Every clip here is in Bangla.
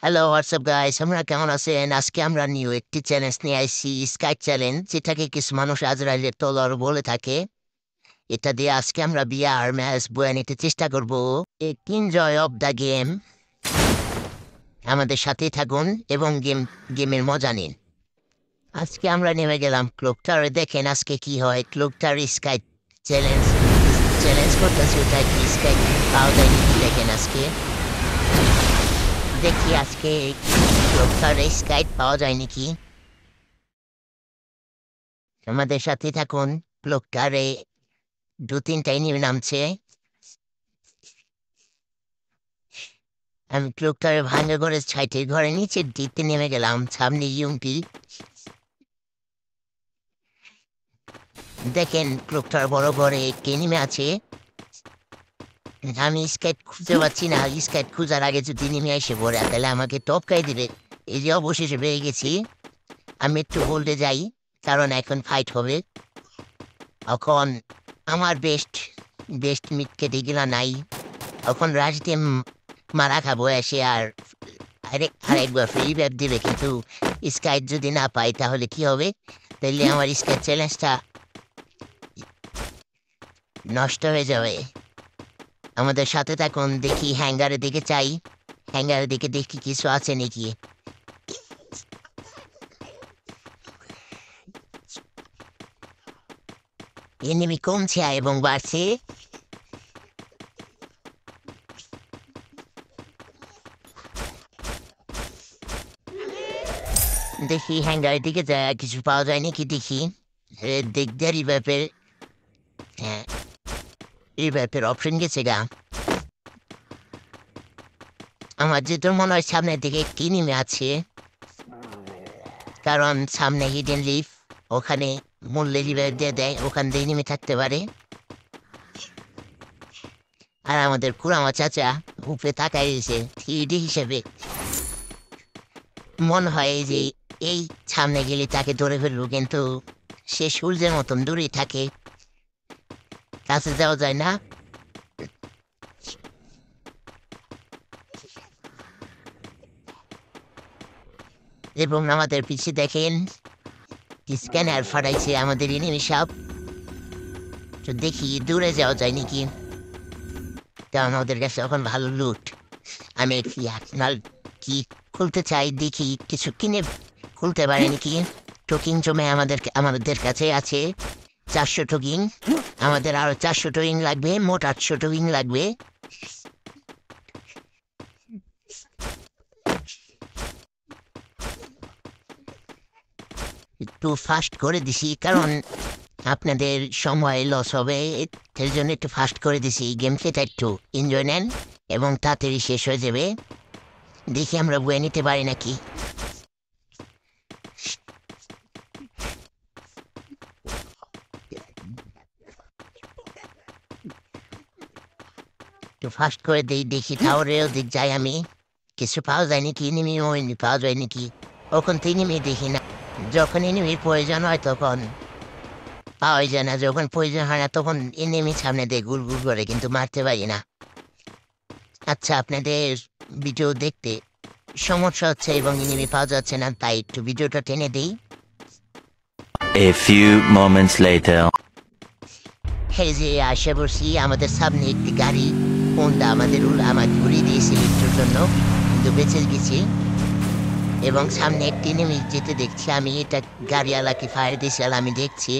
হ্যালো হোয়াটসঅ্যাপ গাইস, আমরা কেমন আছেন? আজকে আমরা নিউ একটি চ্যালেঞ্জ নিয়ে আসছি, স্কাই চ্যালেঞ্জ, যেটাকে কিছু মানুষ আজরাইলের তলর বলে থাকে। এটা দিয়ে আজকে আমরা বিয়ার ম্যাচ বয়ে নিতে চেষ্টা করব। এনজয় অফ দ্য গেম, আমাদের সাথেই থাকুন এবং গেমের মজা নিন। আজকে আমরা নেমে গেলাম ক্লোকটারে। দেখেন আজকে কি হয়। ক্লোকটার স্কাই চ্যালেঞ্জ চ্যালেঞ্জ করতেছে, ওটা কি স্কাই পাওয়া যায় নাকি দেখেন আজকে। দেখি আজকে ক্লোকটার স্কাই পাওয়া যায় নাকি। আমাদের সাথে থাকুন। লোকটারে 2-3টাই নিয়ে নামছে। আমি লোকটারে ভাঙা করে ছাইটে ঘরে নিচে দিতে নেমে গেলাম। সামনে ইউমপি দেখেন, লোকটার বড় ঘরে কে নেমে আছে। আমি স্কেট খুঁজে পাচ্ছি না। স্কেট খুঁজার আগে যদি নেমে এসে পড়ে তাহলে আমাকে টপকাই দিবে। এই যে অবশেষে পেয়ে গেছি। আমি একটু হোল্ডে যাই, কারণ এখন ফাইট হবে। এখন আমার বেস্ট বেস্ট মিট কেটে গেলা নাই। এখন রাশ দিয়ে মারা খাবো এসে। আর আরেকবার ফ্রি ব্যাক দিবে, কিন্তু স্কাইট যদি না পাই তাহলে কি হবে? তাইলে আমার স্কাইট চ্যালেঞ্জটা নষ্ট হয়ে যাবে। আমাদের সাথে থাকুন। দেখি হ্যাঙ্গারের দিকে চাই। হ্যাঙ্গারের দিকে দেখি কিছু আছে নাকি। এনিমি কমছে এবং বাড়ছে। দেখি হ্যাঙ্গারের দিকে যায়, কিছু পাওয়া যায় নাকি দেখি। দেখতে রিভাইপের, হ্যাঁ, রিভাইপের অপশন গেছে গা। আমার যেহেতু মনে হয় সামনের দিকে একটি নেমে আছে, কারণ সামনে হিডেন লিফ, ওখানে মূল্যে রিভাইভ দিয়ে দেয়, ওখান দিয়ে নেমে থাকতে পারে। আর আমাদের কুড়ামা চাচা উপরে তাকাই দিয়েছে থ্রিডি হিসেবে। মনে হয় যে এই সামনে গেলে তাকে ধরে ফেলবো, কিন্তু সে সূর্যের মতন দূরেই থাকে, কাছে যাওয়া যায় না। এবং আমাদের পিছিয়ে দেখেন স্ক্যানার ফাটাইছে আমাদের এনিমি সাপ। তো দেখি দূরে যাওয়া যায় নাকি, কারণ ওদের কাছে এখন ভালো লুট। আমি একটি আপনার কি খুলতে চাই, দেখি কিছু কিনে খুলতে পারে নাকি। টোকিং জমে আমাদের কাছে আছে 400 টোকিং। আমাদের আরো 400 টোকিং লাগবে, মোট 800 টোকিং লাগবে। একটু ফাস্ট করে দিছি, কারণ আপনাদের সময় লস হবে। এর জন্য একটু ফাস্ট করে দিছি। গেম প্লেটা একটু এনজয় নেন এবং তাড়াতাড়ি শেষ হয়ে যাবে। দেখি আমরা বয়ে নিতে পারি নাকি। একটু ফাস্ট করে দিই, দেখি টাওয়ারেও দিক যাই আমি। কিছু পাওয়া যায় নাকি, এনিমি পাওয়া যায় নাকি। ওখান থেকে এনিমি দেখি না। যখন এনিমির প্রয়োজন হয় তখন পাওয়া যায় না, যখন প্রয়োজন হয় না তখন এনিমি সামনে দিয়ে গুল গুল করে, কিন্তু মারতে পারি না। আচ্ছা, আপনাদের ভিডিও দেখতে সমস্যা হচ্ছে এবং এনিমি পাওয়া যাচ্ছে না, তাই একটু ভিডিওটা টেনে দিই। A few moments later. এই যে আসে বসি, আমাদের সামনে একটি গাড়ি হোন্ডা আমার ঘুরিয়ে দিয়েছিল একটুর জন্য, কিন্তু বেঁচে গেছি। এবং সামনে একটি নেমে যেতে দেখছি আমি। এটা গাড়িওয়ালাকে ফায়ার দিয়েছিল, আমি দেখছি।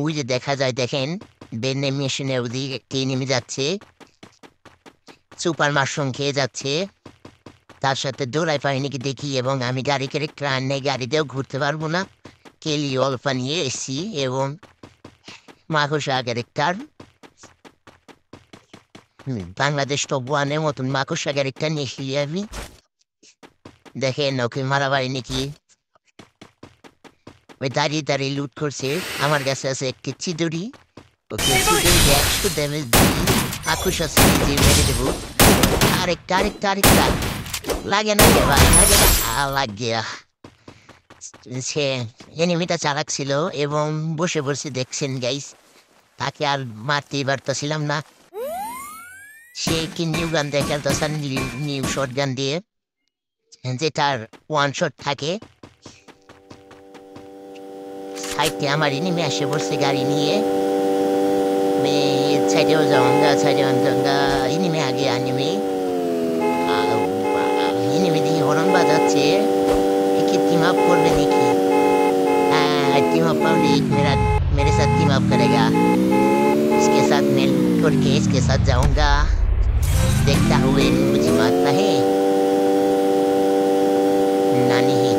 ওই যে দেখা যায়, দেখেন বেন্নে মেশিনের ওদিকে একটি নেমে যাচ্ছে, সুপার মাশরুম খেয়ে যাচ্ছে। তার সাথে দৌড়াই পারি নাকি দেখি। এবং আমি গাড়ি ক্যারেক্টার নেই, গাড়িতেও ঘুরতে পারবো না। কেলি অলফা নিয়ে এসছি এবং মাকড়সা ক্যারেক্টার, বাংলাদেশ টপ ওয়ানের মতন মাকড়সা ক্যারেক্টার নিয়ে এসছি আমি। দেখেন ওকে মারা পারি নাকি। ওই দাঁড়িয়ে দাঁড়িয়ে লুট করছে। আমার কাছে আছে একটি চিদুরি, ওকে চিদুরি 100 ড্যামেজ দিই। মাকড়সা দিয়ে মেরে দেবো। আরেকটা লাগে না রে ভাই, লাগে না। লাগে। সে এনিমিটা চালাচ্ছিল এবং বসে বসে দেখছেন গাইস। তাকে আর মারতেই পারতেছিলাম না। সে কি নিউ গান দিয়ে খেলতেছেন, নিউ শর্ট গান দিয়ে। যেটার ওয়ান শট থাকে। সাইডে আমার এনিমি আসে বসছে গাড়ি নিয়ে। সাইডেও যাওয়া এনিমি আগে এনিমি দিয়ে হরন বাজাচ্ছে। একে টিম আপ করবে নাকি? হ্যাঁ, टीम अप एक मेरे साथ टीम अप करेगा। इसके साथ मिल करके इसके साथ जाऊंगा, देखता हुए मुझे मारता है नानी ही।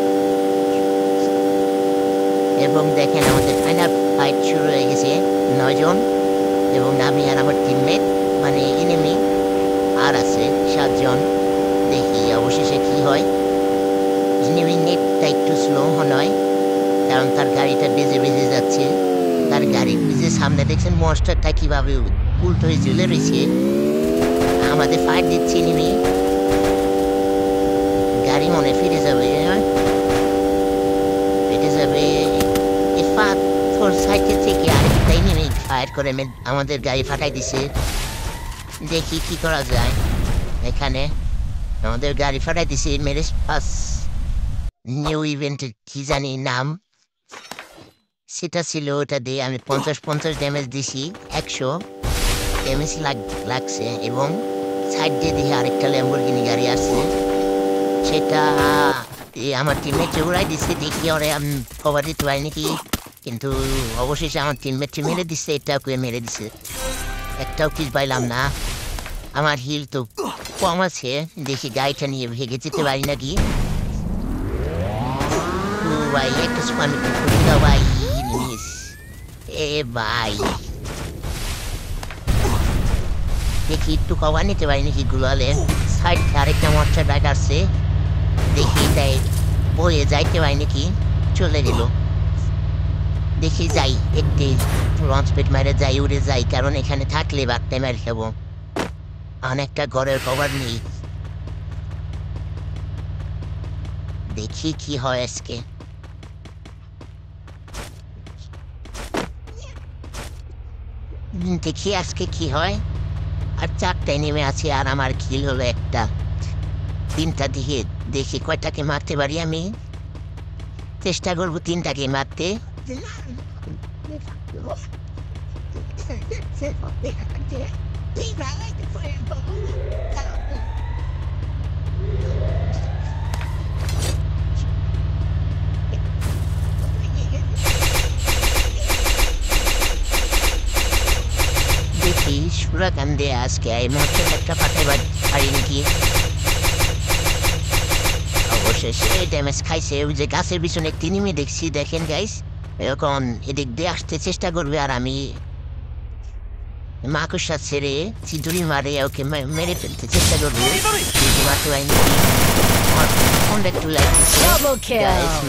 এবং দেখেন আমাদের ফাইনাল ফাইট শুরু হয়ে গেছে 9 জন এবং আমি আর আমার টিমমেট মানে এনিমি আর আছে 7 জন। দেখি অবশেষে কি হয়। এনিমি নেটটা একটু স্লো হয় কারণ তার গাড়িটা বেজে যাচ্ছে। তার গাড়ির যে সামনে দেখছেন মনস্টারটা কিভাবে উল্টো হয়ে ঝুলে রয়েছে। আমাদের ফাইট দিচ্ছে এনিমি। গাড়ি মনে ফিরে যাবে পাথর সাইডে থেকে আরেকটা এনিমি ফায়ার করে আমাদের গাড়ি ফাটাই দিছে। দেখি কি করা যায়। এখানে আমাদের গাড়ি ফাটাই দিছে মেরে পাস। নিউ ইভেন্টের কি জানি নাম সেটা ছিল। ওটা দিয়ে আমি 50 ড্যামেজ দিছি, 100 ড্যামেজ লাগছে। এবং সাইড দিয়ে দিয়ে আরেকটা ল্যাম্বরগিনি গাড়ি আসছে, সেটা আমার টিমমেট উড়াই দিচ্ছে। দেখি ওরে আমি কভার দিতে পারি নাকি, কিন্তু অবশেষে আমার টিমমেটটি মেরে দিচ্ছে। এটাও মেরে দিচ্ছে, একটাও কিল পাইলাম না। আমার হিল তো কম আছে। দেখি গাড়িটা নিয়ে ভেঙে যেতে পারি নাকি। ভাই একটু স্পান দাও ভাই। এ ভাই দেখি একটু কভার নিতে পারি নাকি গুলালে। সাইড আরেকটা মশা ডাক আসছে, দেখি তাই বয়ে যাইতে পারি নাকি। চলে গেল। দেখি যাই একটি লঞ্চ পেট মেরে যাই, উড়ে যাই, কারণ এখানে থাকলে বাড়তে মেরে খাবো। অনেকটা ঘরের কভার নেই। দেখি কি হয় আজকে। দেখি আজকে কি হয়। আর 4টা নেমে আছে আর আমার কিল হলো একটা। 3টা দিকে দেখি কয়টাকে মারতে পারি আমি। চেষ্টা করবো 3টাকে মারতে। দেখি সুরাকান্দে আজকে এই মুহূর্তে একটা পাঠাইবার পারি নাকি। অবশেষে ড্যামেজ খাইছে। ওই যে গাছের পিছনে একটি এনিমি দেখছি, দেখেন গাইস। এখন এদিক দিয়ে আসতে চেষ্টা করবে আর আমি মাকুসা ছেড়ে চিদুরি মারে ওকে মেরে ফেলতে চেষ্টা করবো। মারতে পারিনি, ফোনটা একটু লাইট দিচ্ছে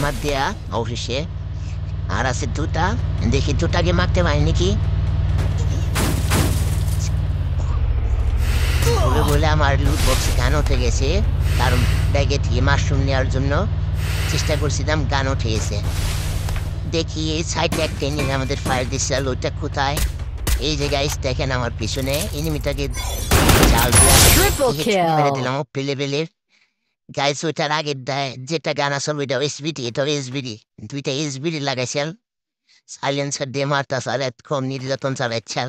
মার দেয়া। অবশেষে আর আছে 2টা। দেখি 2টাকে মারতে পারি নাকি। বলে আমার লুট বক্সে গান উঠে গেছে, কারণ ব্যাগে থেকে মাশরুম নেওয়ার জন্য চেষ্টা করছিলাম, গান উঠে গেছে। দেখি এই সাইডে একটা এনিমি আমাদের ফায়ার দিচ্ছে। ওইটা কোথায়? এই যে গাইস দেখেন আমার পিছনে এনিমিটাকে জাল মেরে দিলাম পেলে। গাইস ওইটার আগের যেটা গান আসল ওইটা এসবিডি, এটা এসবিডি। 2টা এসবিডি লাগাইছেন, সাইলেন্সার দিয়ে মারতাছ আর এতক্ষণ নির্যাতন চালাইছেন।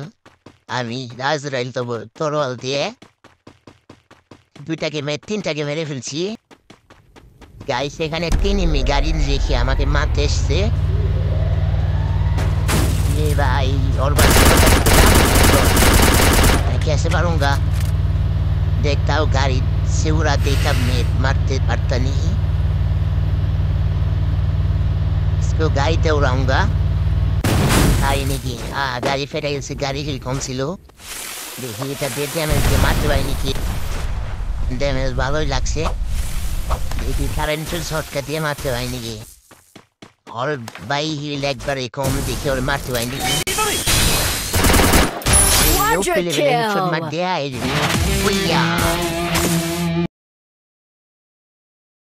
আমি রাজরাইল তরোয়াল দিয়ে 3টাকে মেরে ফেলছি। গাইস এখানে 3 এনিমি গাড়ি রেখে আমাকে মারতে এসছে। भाई और कैसे मारूंगा? देखता हूँ गाड़ी से उड़ा देता, मारते पड़ता नहीं। इसको गाड़ी ते उड़ाऊंगा। गाड़ी नहीं, गाड़ी फेटा से गाड़ी हिल कौन सी लो। देखिए देते हमें मारते पारी नहीं, डैमेज ভালো লাগছে। দেখি কারেন্টের শর্টকাট দিয়ে মারতে পারি নাকি। और भाई हिल একবার কম দেখে ওর মারতে পারিনি। মার দেয়া